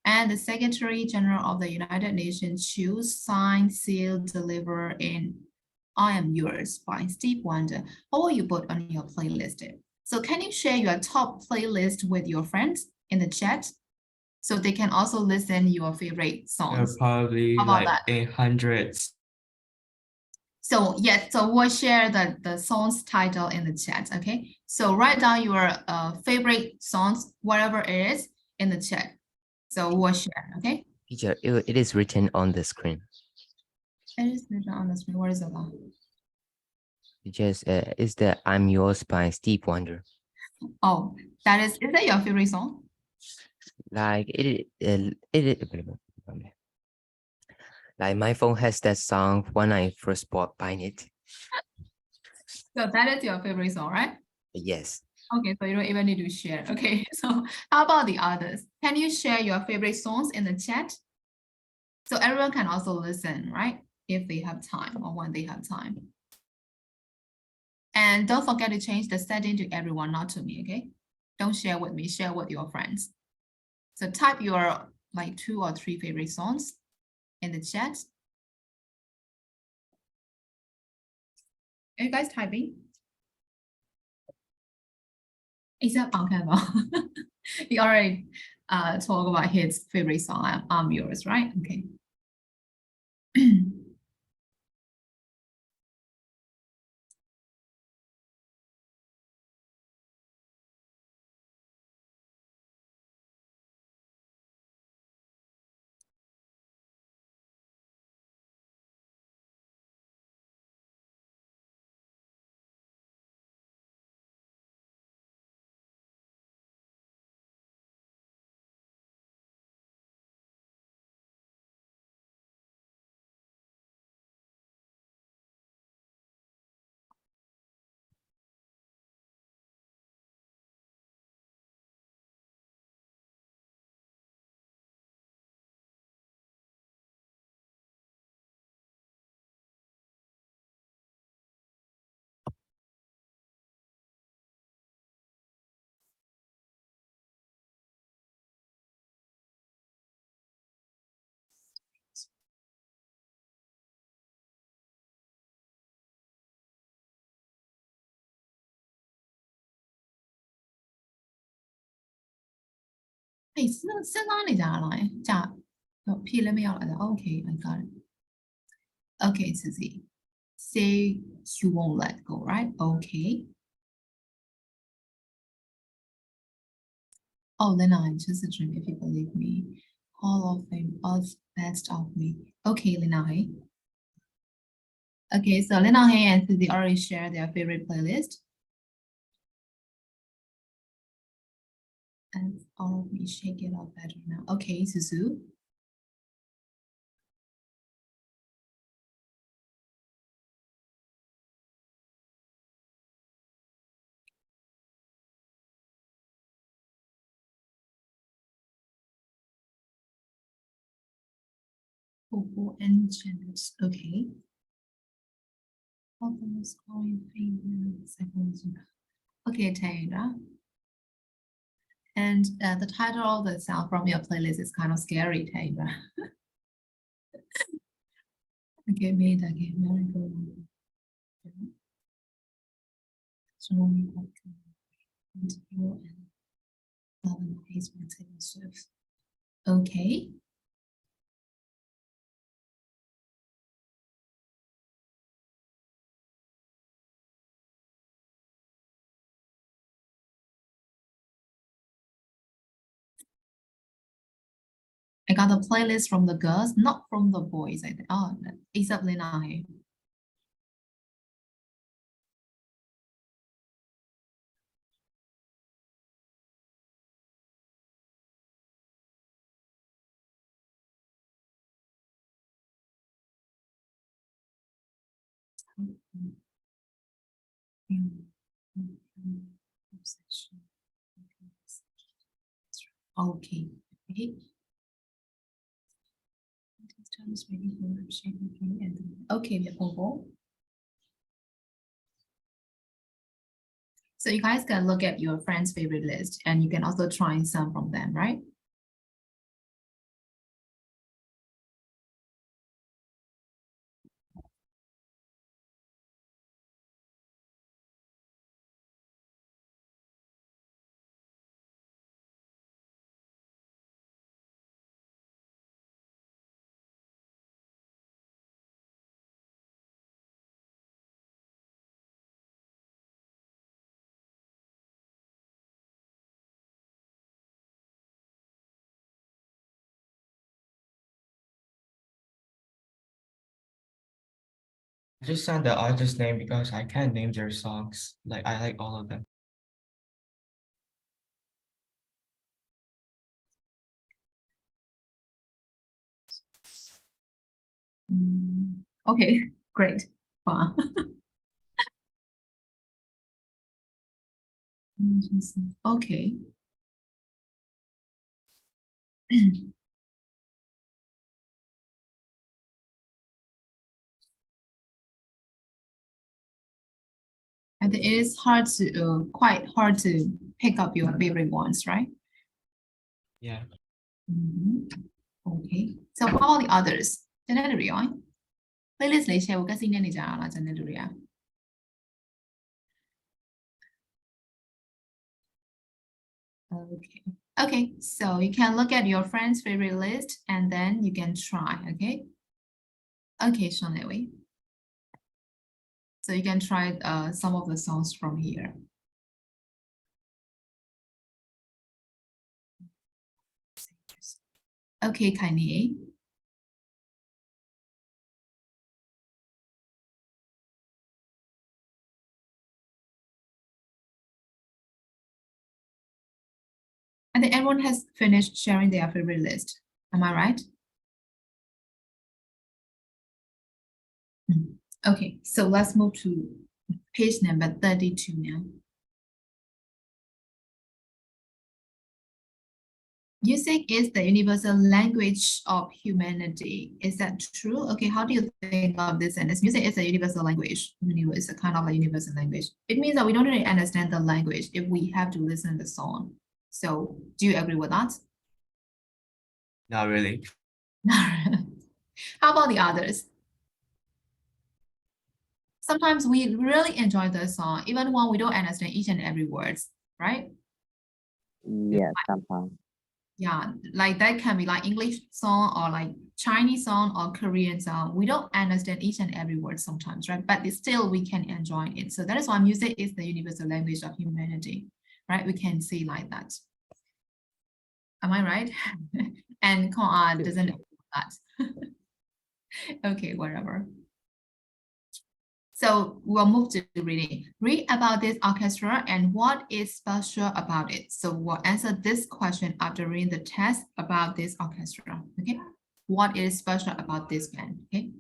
And the Secretary General of the United Nations choose, sign, seal, deliver in I Am Yours by Steve Wonder. What will you put on your playlist? So can you share your top playlist with your friends in the chat? So they can also listen your favorite songs. Probably How about like that? in hundreds. So yes, so we'll share the song's title in the chat, okay? So write down your favorite songs, whatever it is, in the chat. So we'll share, okay? Teacher, it is written on the screen. It is written on the screen. Where is it? Just is the I'm Yours by Steve Wonder. Oh, is that your favorite song? Like like my phone has that song when I first buying it. So that is your favorite song, right? Yes. Okay, so you don't even need to share. Okay, so how about the others? Can you share your favorite songs in the chat? So everyone can also listen, right? If they have time or when they have time. And don't forget to change the setting to everyone, not to me, okay? Don't share with me, share with your friends. So type your like 2 or 3 favorite songs in the chat. Are you guys typing? Is that okay? He already talk about his favorite song, I'm Yours, right? Okay. Hey, စဉ်းစားနေကြလားကြာဖြေလည်းမရောက်လာကြ Okay, I got it. Okay, Susie. Say you won't let go, right? Okay. Oh, then I just a dream if you believe me. Hall of Fame, all best of me. Okay, Linahe. Okay, so Linahe and Susie already shared their favorite playlist. And all of me shake it up better now. Okay, Suzu. Popo and Janet. Okay. Okay, Taylor. And the title of the sound from your playlist is kind of scary, Taylor. Okay, made again. Very good. Show me what and you and love and peace with Taylor Swift. Okay. I got the playlist from the girls, not from the boys. I think. Oh, except Lena here. Okay. Okay, so you guys can look at your friends' favorite list and you can also try some from them, right? I just said the artist name because I can't name their songs. Like I like all of them. Okay, great. Wow. Okay. And it is hard to quite hard to pick up your favorite ones, right? Yeah. Okay. So how about the others? ကျန်တဲ့လူတွေရော playlist လေး share ကိုကစီးနေကြတာလားကျန်တဲ့လူတွေက Okay. Okay, so you can look at your friend's favorite list and then you can try, okay? Okay, Sean Nay Nwe. So you can try some of the songs from here. Okay, Kanye. I think everyone has finished sharing their favorite list. Am I right? Okay, so let's move to page number 32 now. Music is the universal language of humanity. Is that true? Okay, how do you think of this sentence? Music is a universal language. It's a kind of a universal language. It means that we don't really understand the language if we have to listen to the song. So do you agree with that? Not really. How about the others? Sometimes we really enjoy the song, even when we don't understand each and every words, right? Yes, sometimes. Yeah, like that can be like English song or like Chinese song or Korean song. We don't understand each and every word sometimes, right? But still we can enjoy it. So that is why music is the universal language of humanity, right? We can say like that. Am I right? And Kon doesn't agree with that. Okay, whatever. So we'll move to reading. Read about this orchestra and what is special about it. So we'll answer this question after reading the text about this orchestra. Okay, what is special about this band? Okay.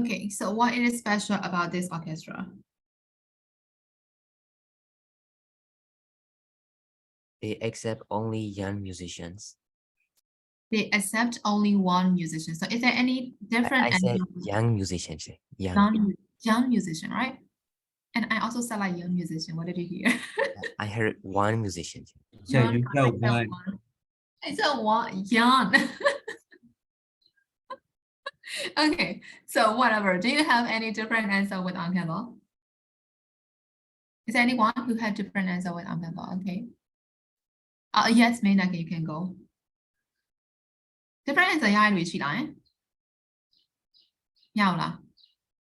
Okay, so what is special about this orchestra? They accept only young musicians. They accept only one musician. So is there any different I said answer? young musicians. Young. Young musician, right? And I also said like young musician. What did you hear? I heard one musician. So you I said said one. I said one. Young. Okay, so whatever. Do you have any different answer with ensemble? Is there anyone who had different answer with ensemble? Okay. Yes, Mayna, you can go. Different answer ရရရှိလား။ရအောင်လား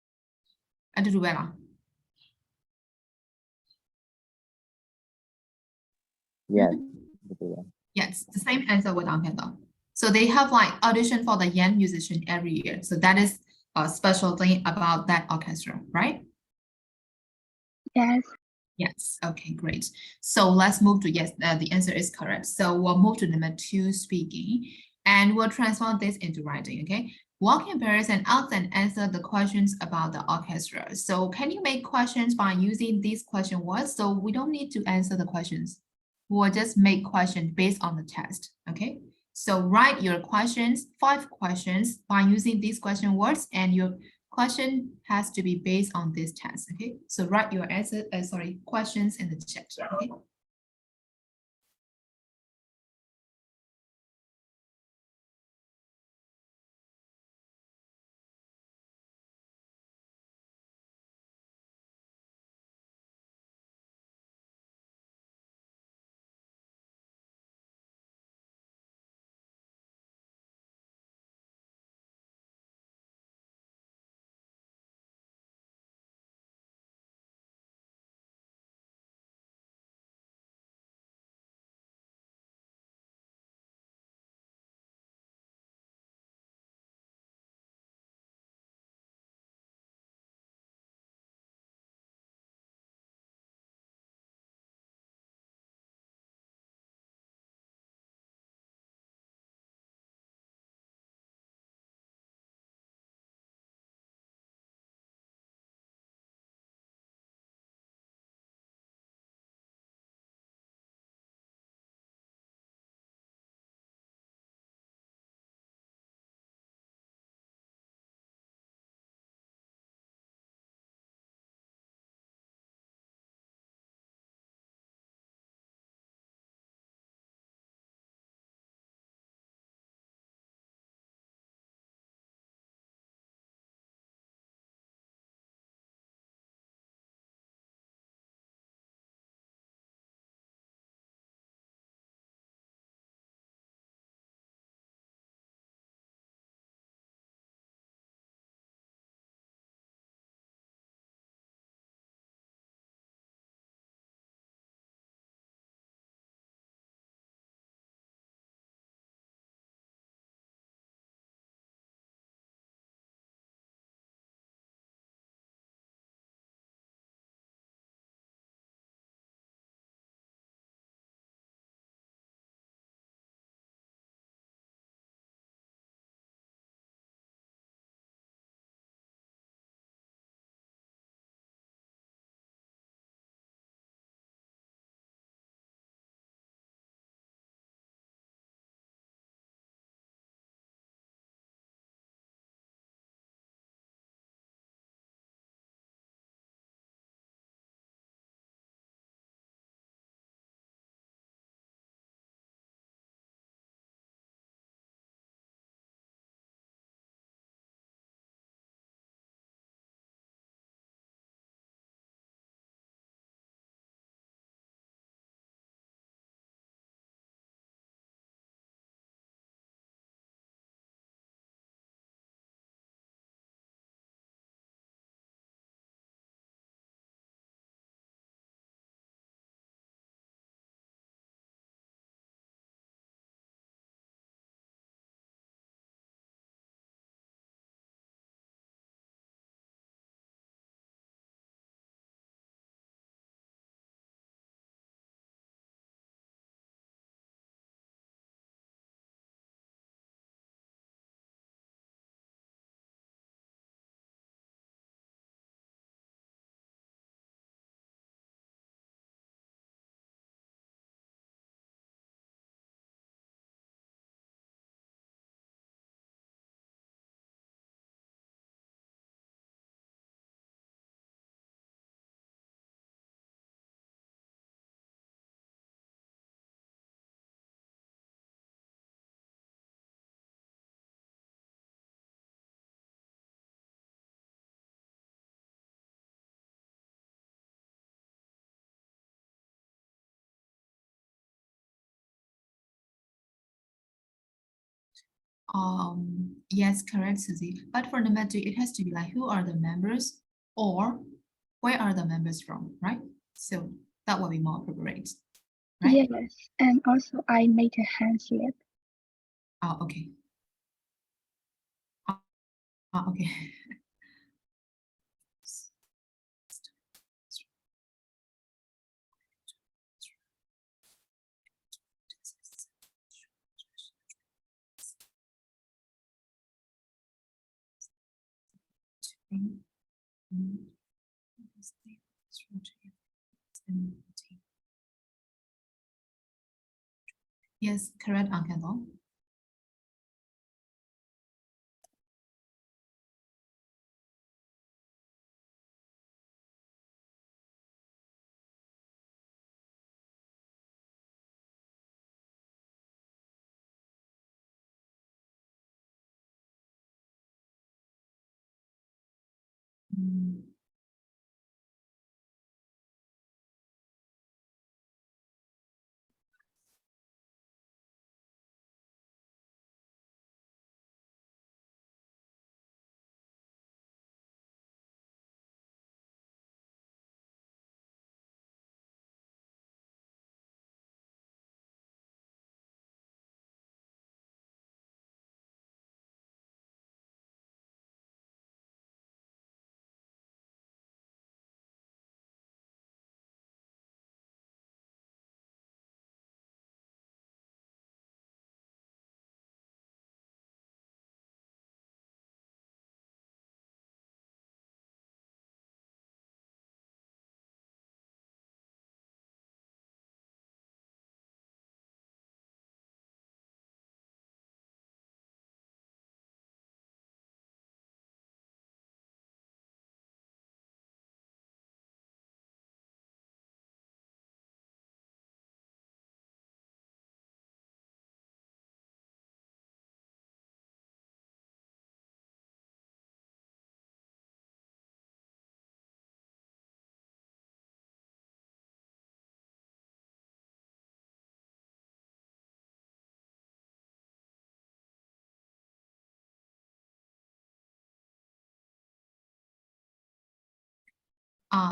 ။အတူတူပဲလား Yes. Yes, the same answer with ensemble. So they have like audition for the young musician every year. So that is a special thing about that orchestra, right? Yes. Yes. Okay, great. So let's move to yes, the answer is correct. So we'll move to number 2, speaking, and we'll transform this into writing. Okay. Walk in Paris and ask and answer the questions about the orchestra. So can you make questions by using these question words? So we don't need to answer the questions. We'll just make questions based on the test. Okay. So write your questions, 5 questions by using these question words, and your question has to be based on this test. Okay. So write your answer, questions in the chat. Okay. Yes, correct, Susie. But for number 2, it has to be like who are the members or where are the members from, right? So that will be more appropriate, right? Yes, and also I made a hand slip. Oh, okay. Okay. Yes, correct, Uncle.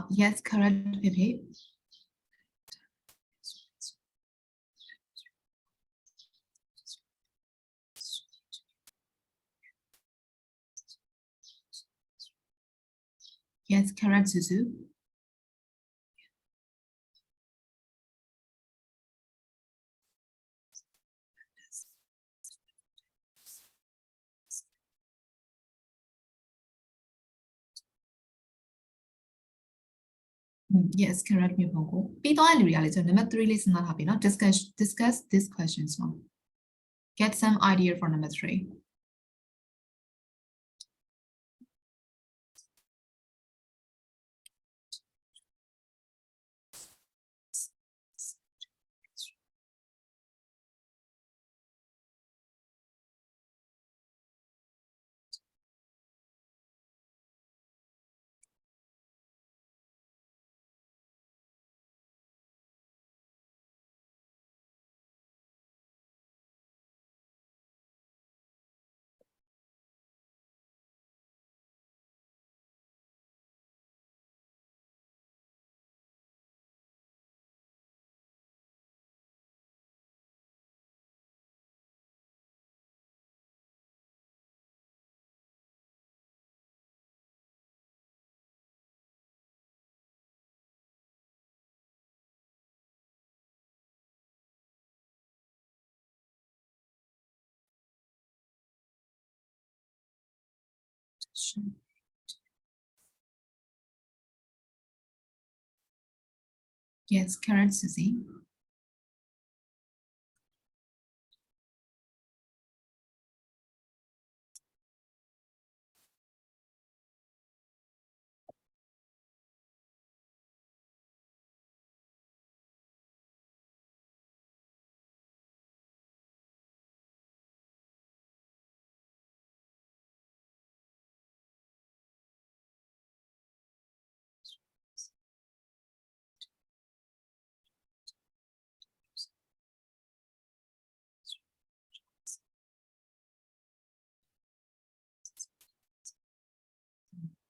Yes, correct, Pepe. Yes, correct, Suzu. Yes, correct, Mipongo. Pito reality. Number 3, listen not happy. Not discuss these questions now. Get some idea for number 3. Sure. Yes, correct, Susie.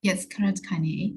Yes, correct, Kanye.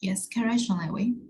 Yes, correct, Nay Nwe Lwin.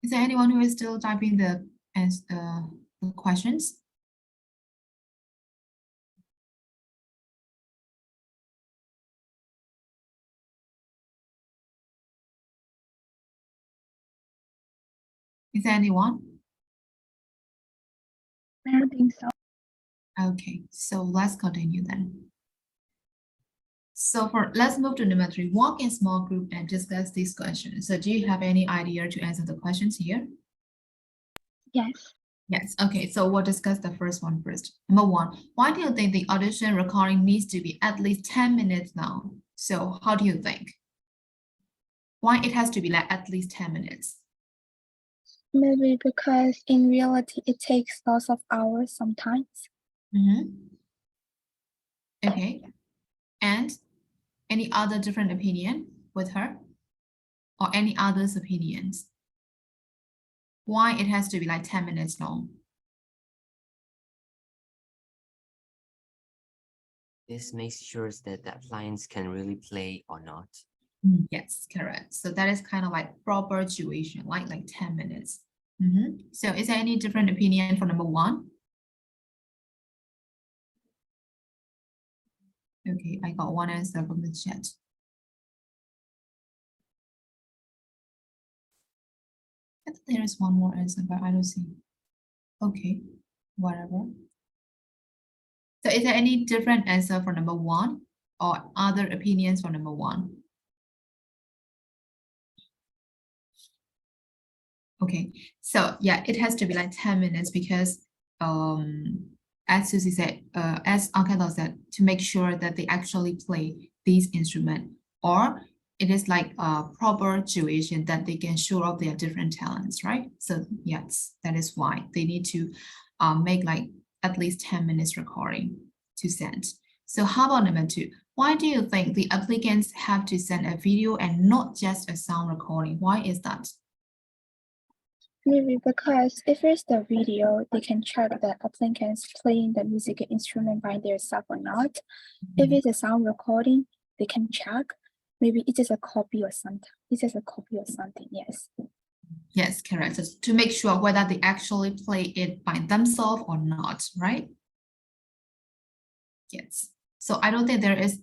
Is there anyone who is still typing the questions? Is there anyone? I don't think so. Okay, so let's continue then. So let's move to number 3. Walk in small group and discuss these questions. So do you have any idea to answer the questions here? Yes. Yes. Okay, so we'll discuss the first one first. Number 1, why do you think the audition recording needs to be at least 10 minutes long? So how do you think? Why it has to be like at least 10 minutes? Maybe because in reality it takes lots of hours sometimes. Okay. And any other different opinion with her? Or any others' opinions? Why it has to be like 10 minutes long? This makes sure that the appliance can really play or not. Yes, correct. So that is kind of like proper duration, like 10 minutes. So is there any different opinion for number 1? Okay, I got one answer from the chat. I think there is one more answer, but I don't see. Okay, whatever. So is there any different answer for number 1 or other opinions for number 1? Okay, so yeah, it has to be like 10 minutes because as Susie said, as Ankelo said, to make sure that they actually play these instruments, or it is like a proper duration that they can show off their different talents, right? So yes, that is why they need to make like at least 10 minutes recording to send. So how about number 2? Why do you think the applicants have to send a video and not just a sound recording? Why is that? Maybe because if it's the video, they can check the applicants playing the musical instrument by themselves or not. If it's a sound recording, they can check. Maybe it's just a copy or something. It's just a copy or something, yes. Yes, correct. So to make sure whether they actually play it by themselves or not, right? Yes. So I don't think there is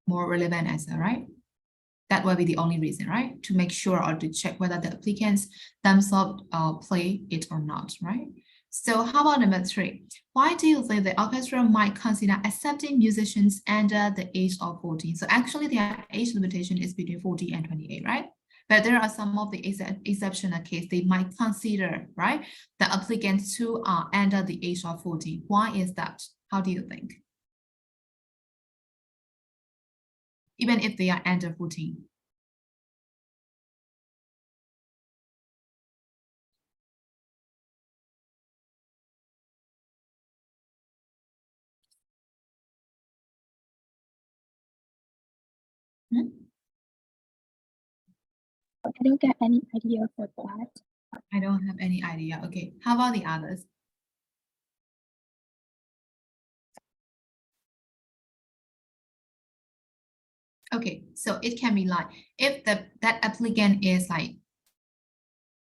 more relevant answer, right? That will be the only reason, right? To make sure or to check whether the applicants themselves play it or not, right? So how about number 3? Why do you think the orchestra might consider accepting musicians under the age of 14? So actually their age limitation is between 40 and 28, right? But there are some of the exceptional case they might consider, right? The applicants who are under the age of 40. Why is that? How do you think? Even if they are under 14. Hmm? I don't get any idea for that. I don't have any idea. Okay, how about the others? Okay, so it can be like if that applicant is like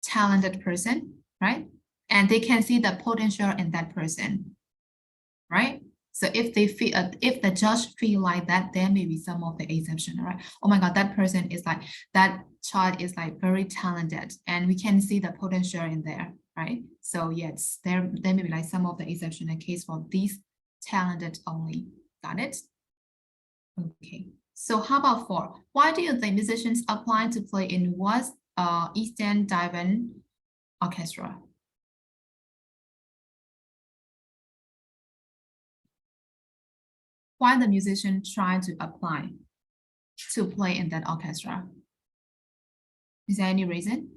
talented person, right? And they can see the potential in that person, right? So if they feel, if the judge feel like that, there may be some of the exception, right? Oh my God, that person is like, that child is like very talented and we can see the potential in there, right? So yes, there may be like some of the exceptional case for these talented only. Got it? Okay. So how about 4? Why do you think musicians apply to play in West Eastern Divan Orchestra? Why the musician try to apply to play in that orchestra? Is there any reason?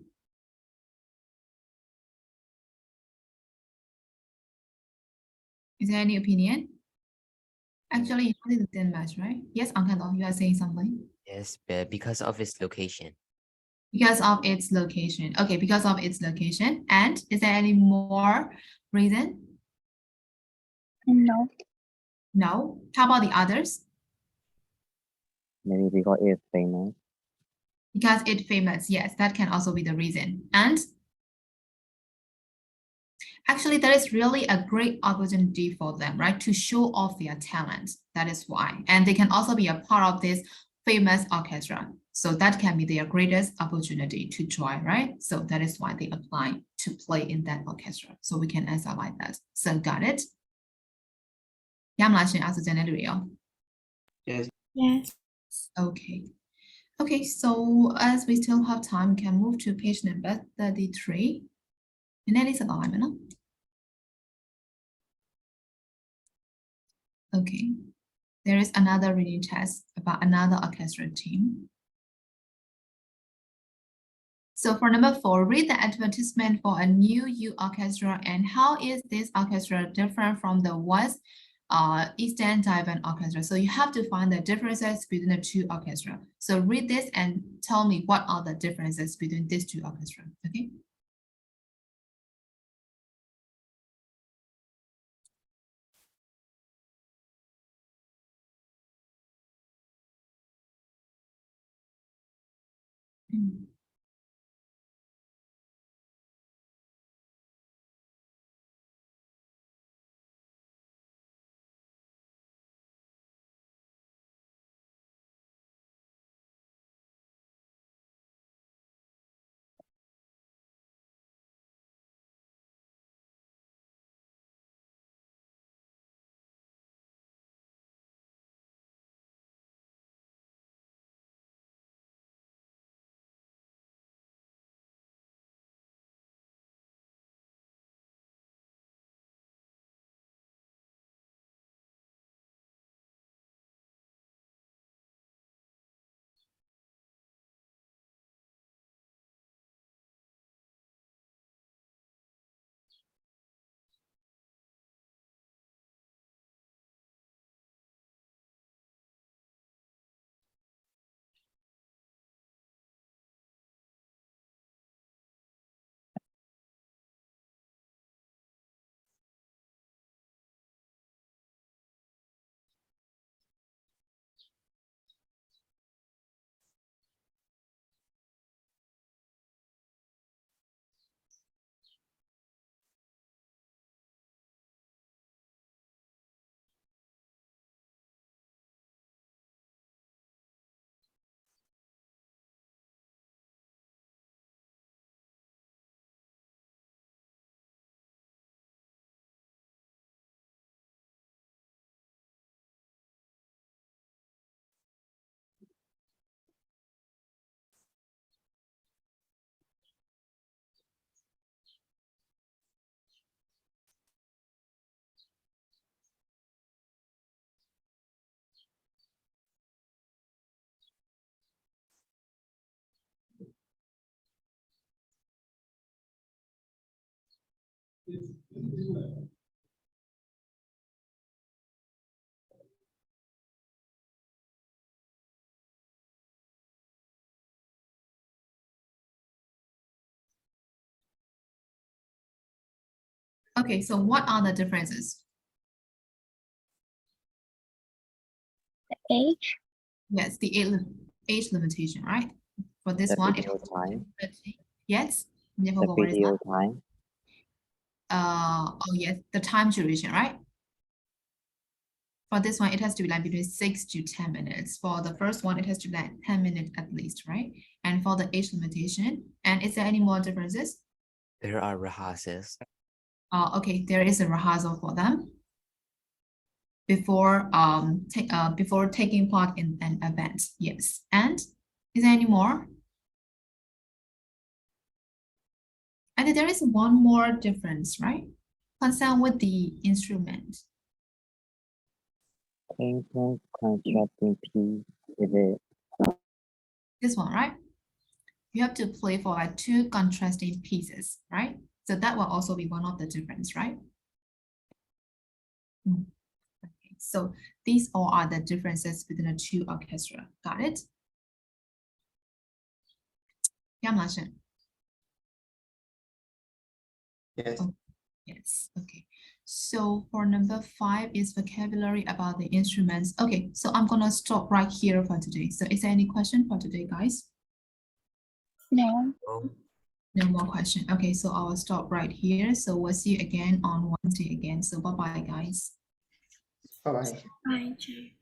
Is there any opinion? Actually, it didn't match, right? Yes, Uncle, you are saying something. Yes, because of its location. Because of its location. Okay, because of its location. And is there any more reason? No. No. How about the others? Maybe because it's famous. Because it's famous. Yes, that can also be the reason. And actually, that is really a great opportunity for them, right? To show off their talent. That is why. And they can also be a part of this famous orchestra. So that can be their greatest opportunity to join, right? So that is why they apply to play in that orchestra. So we can answer like that. So got it? ရမလားရှင်အဲ့ဒါဆိုကျန်တဲ့လူတွေရော Yes. Yes. Okay. Okay, so as we still have time, we can move to page number 33. နည်းနည်းလေးဆက်သွားလိုက်မယ်နော် Okay. There is another reading test about another orchestra team. So for number 4, read the advertisement for a new youth orchestra and how is this orchestra different from the West Eastern Divan Orchestra. So you have to find the differences between the two orchestra. So read this and tell me what are the differences between these two orchestras. Okay. Okay, so what are the differences? Age. Yes, the age limitation, right? For this The one, it video has to be time. 30. Yes. The What is video that? time. Oh yes, the time duration, right? For this one, it has to be like between 6 to 10 minutes. For the first one, it has to be like 10 minutes at least, right? And for the age limitation, and is there any more differences? There are rehearsals. Okay, there is a rehearsal for them before before taking part in an event. Yes, and is there any more? And there is one more difference, right? Concerned with the instrument. Painting contrasting piece. Is it? This one, right? You have to play for like 2 contrasting pieces, right? So that will also be one of the difference, right? Okay, so these all are the differences between the 2 orchestra. Got it? Yamlashen. Yes. Oh, yes, okay. So for number 5 is vocabulary about the instruments. Okay, so I'm gonna stop right here for today. So is there any question for today, guys? No. No more question. Okay, so I will stop right here. So we'll see you again on Wednesday again. So bye-bye, guys. Bye-bye. Bye, Jay.